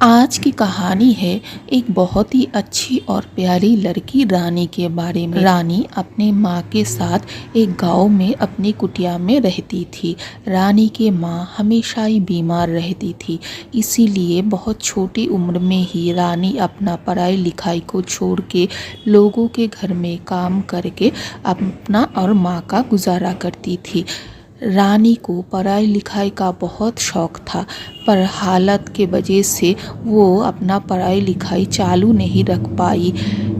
आज की कहानी है एक बहुत ही अच्छी और प्यारी लड़की रानी के बारे में। रानी अपने माँ के साथ एक गांव में अपनी कुटिया में रहती थी। रानी की माँ हमेशा ही बीमार रहती थी, इसीलिए बहुत छोटी उम्र में ही रानी अपना पढ़ाई लिखाई को छोड़ के लोगों के घर में काम करके अपना और माँ का गुजारा करती थी। रानी को पढ़ाई लिखाई का बहुत शौक था, पर हालत के वजह से वो अपना पढ़ाई लिखाई चालू नहीं रख पाई।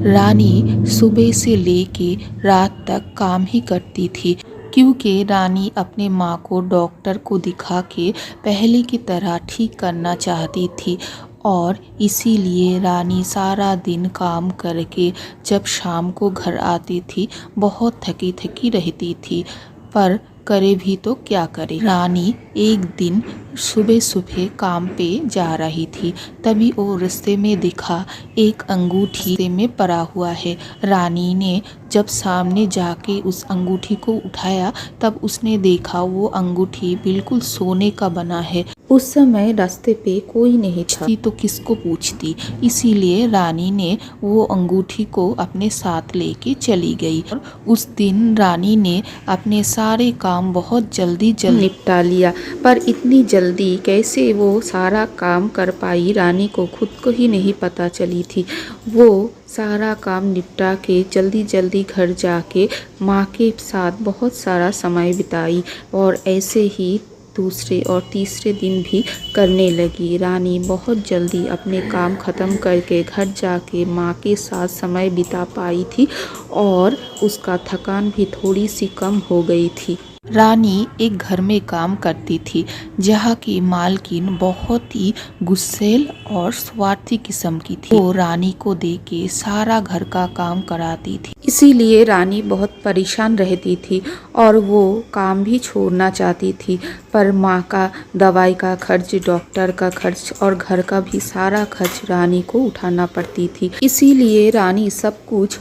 रानी सुबह से लेके रात तक काम ही करती थी, क्योंकि रानी अपने माँ को डॉक्टर को दिखा के पहले की तरह ठीक करना चाहती थी और इसीलिए रानी सारा दिन काम करके जब शाम को घर आती थी बहुत थकी थकी रहती थी। पर करे भी तो क्या करे। रानी एक दिन सुबह सुबह काम पे जा रही थी, तभी वो रास्ते में दिखा एक अंगूठी में पड़ा हुआ है। रानी ने जब सामने जाके उस अंगूठी को उठाया तब उसने देखा वो अंगूठी बिल्कुल सोने का बना है। उस समय रास्ते पे कोई नहीं था तो किसको पूछती, इसीलिए रानी ने वो अंगूठी को अपने साथ लेके चली गई। और उस दिन रानी ने अपने सारे काम बहुत जल्दी निपटा लिया, पर इतनी जल्दी कैसे वो सारा काम कर पाई रानी को खुद को ही नहीं पता चली थी। वो सारा काम निपटा के जल्दी जल्दी घर जाके माँ के साथ बहुत सारा समय बिताई और ऐसे ही दूसरे और तीसरे दिन भी करने लगी। रानी बहुत जल्दी अपने काम ख़त्म करके घर जाके माँ के साथ समय बिता पाई थी और उसका थकान भी थोड़ी सी कम हो गई थी। रानी एक घर में काम करती थी जहाँ की मालकिन बहुत ही गुस्सैल और स्वार्थी किस्म की थी। वो रानी को देख के सारा घर का काम कराती थी, इसीलिए रानी बहुत परेशान रहती थी और वो काम भी छोड़ना चाहती थी। पर माँ का दवाई का खर्च, डॉक्टर का खर्च और घर का भी सारा खर्च रानी को उठाना पड़ती थी, इसीलिए रानी सब कुछ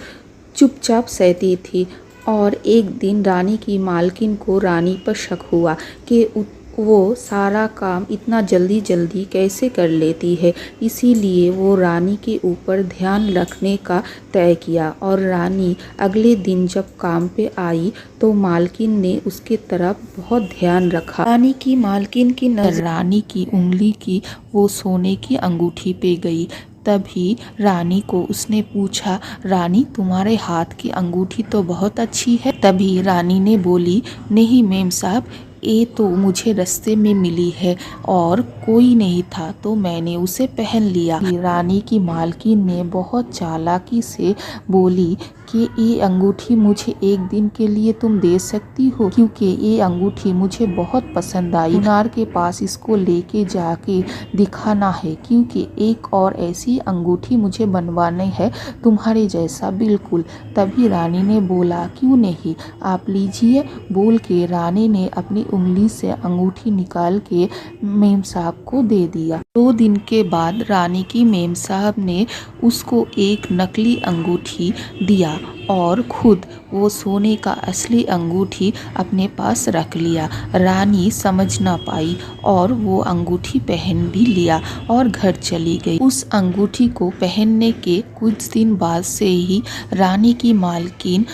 चुपचाप सहती थी। और एक दिन रानी की मालकिन को रानी पर शक हुआ कि वो सारा काम इतना जल्दी जल्दी कैसे कर लेती है, इसीलिए वो रानी के ऊपर ध्यान रखने का तय किया। और रानी अगले दिन जब काम पे आई तो मालकिन ने उसके तरफ बहुत ध्यान रखा। रानी की मालकिन की नजर रानी की उंगली की वो सोने की अंगूठी पे गई। तभी रानी को उसने पूछा, रानी तुम्हारे हाथ की अंगूठी तो बहुत अच्छी है। तभी रानी ने बोली, नहीं मेम साहब, ये तो मुझे रास्ते में मिली है और कोई नहीं था तो मैंने उसे पहन लिया। रानी की मालकिन ने बहुत चालाकी से बोली कि ये अंगूठी मुझे एक दिन के लिए तुम दे सकती हो, क्योंकि ये अंगूठी मुझे बहुत पसंद आई। मीनार के पास इसको लेके जाके दिखाना है, क्योंकि एक और ऐसी अंगूठी मुझे बनवानी है तुम्हारे जैसा बिल्कुल। तभी रानी ने बोला, क्यों नहीं, आप लीजिए। बोल के रानी ने अपनी उंगली से अंगूठी निकाल के मेम साहब को दे दिया। 2 दिन के बाद रानी की मेम साहब ने उसको एक नकली अंगूठी दिया और खुद वो सोने का असली अंगूठी अपने पास रख लिया। रानी समझ ना पाई और वो अंगूठी पहन भी लिया और घर चली गई। उस अंगूठी को पहनने के कुछ दिन बाद से ही रानी की मालकिन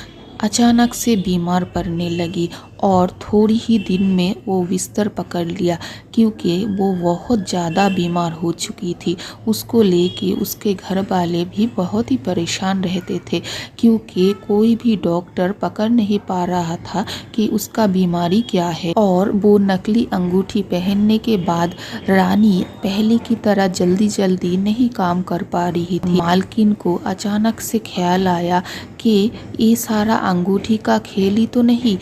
अचानक से बीमार पड़ने लगी और थोड़ी ही दिन में वो बिस्तर पकड़ लिया, क्योंकि वो बहुत ज़्यादा बीमार हो चुकी थी। उसको लेके उसके घर वाले भी बहुत ही परेशान रहते थे, क्योंकि कोई भी डॉक्टर पकड़ नहीं पा रहा था कि उसका बीमारी क्या है। और वो नकली अंगूठी पहनने के बाद रानी पहले की तरह जल्दी जल्दी नहीं काम कर पा रही थी। मालकिन को अचानक से ख्याल आया कि ये सारा अंगूठी का खेल ही तो नहीं,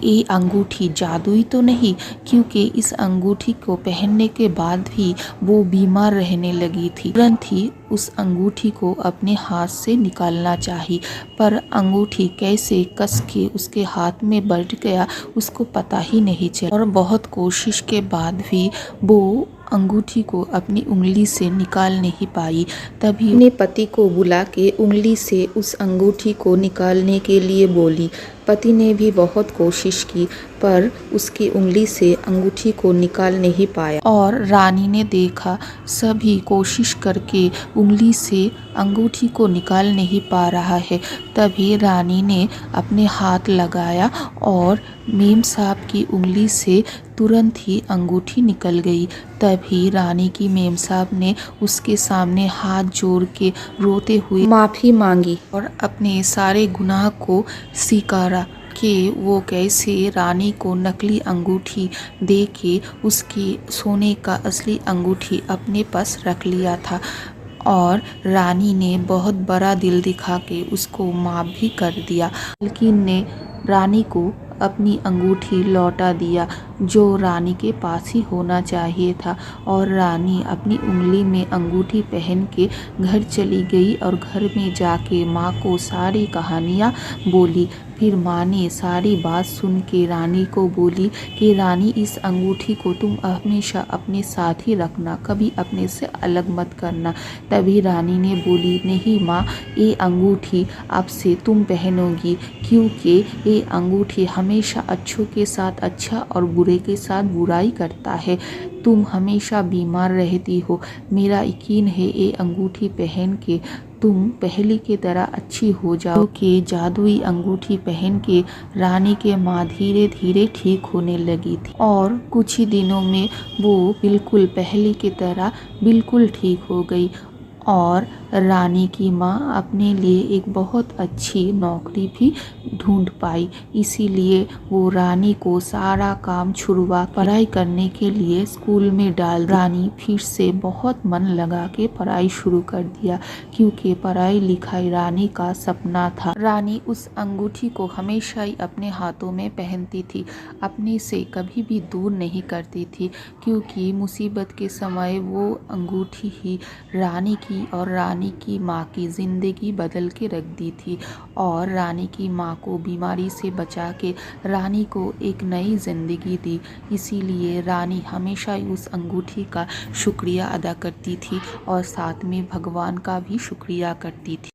ये अंगूठी जादुई तो नहीं, क्योंकि इस अंगूठी को पहनने के बाद भी वो बीमार रहने लगी थी। तुरंत ही उस अंगूठी को अपने हाथ से निकालना चाहिए, पर अंगूठी कैसे कस के उसके हाथ में बैठ गया उसको पता ही नहीं चला। और बहुत कोशिश के बाद भी वो अंगूठी को अपनी उंगली से निकाल नहीं पाई। तभी अपने पति को बुला के उंगली से उस अंगूठी को निकालने के लिए बोली, पति ने भी बहुत कोशिश की पर उसकी उंगली से अंगूठी को निकाल नहीं पाया और रानी ने देखा सभी कोशिश करके उंगली से अंगूठी को निकाल नहीं पा रहा है। तभी रानी ने अपने हाथ लगाया और मेम साहब की उंगली से तुरंत ही अंगूठी निकल गई। तभी रानी की मेम साहब ने उसके सामने हाथ जोड़ के रोते हुए माफ़ी मांगी और अपने सारे गुनाह को स्वीकारा कि वो कैसे रानी को नकली अंगूठी दे के उसकी सोने का असली अंगूठी अपने पास रख लिया था। और रानी ने बहुत बड़ा दिल दिखा के उसको माफ़ भी कर दिया। मालकिन ने रानी को अपनी अंगूठी लौटा दिया जो रानी के पास ही होना चाहिए था और रानी अपनी उंगली में अंगूठी पहन के घर चली गई और घर में जाके माँ को सारी कहानियाँ बोली। फिर माँ ने सारी बात सुन के रानी को बोली कि रानी इस अंगूठी को तुम हमेशा अपने साथ ही रखना, कभी अपने से अलग मत करना। तभी रानी ने बोली नहीं माँ, ये अंगूठी अब से तुम पहनोगी क्योंकि ये अंगूठी हमेशा अच्छों के साथ अच्छा और बुरे के साथ बुराई करता है। तुम हमेशा बीमार रहती हो, मेरा यकीन है ये अंगूठी पहन के तुम पहले की तरह अच्छी हो जाओ। कि जादुई अंगूठी पहन के रानी के माँ धीरे धीरे ठीक होने लगी थी और कुछ ही दिनों में वो बिल्कुल पहले की तरह बिल्कुल ठीक हो गई और रानी की माँ अपने लिए एक बहुत अच्छी नौकरी भी ढूंढ पाई। इसीलिए वो रानी को सारा काम छुड़वा पढ़ाई करने के लिए स्कूल में डाल। रानी फिर से बहुत मन लगा के पढ़ाई शुरू कर दिया क्योंकि पढ़ाई लिखाई रानी का सपना था। रानी उस अंगूठी को हमेशा ही अपने हाथों में पहनती थी, अपने से कभी भी दूर नहीं करती थी क्योंकि मुसीबत के समय वो अंगूठी ही रानी की और रानी की माँ की ज़िंदगी बदल के रख दी थी और रानी की माँ को बीमारी से बचा के रानी को एक नई ज़िंदगी दी। इसीलिए रानी हमेशा उस अंगूठी का शुक्रिया अदा करती थी और साथ में भगवान का भी शुक्रिया करती थी।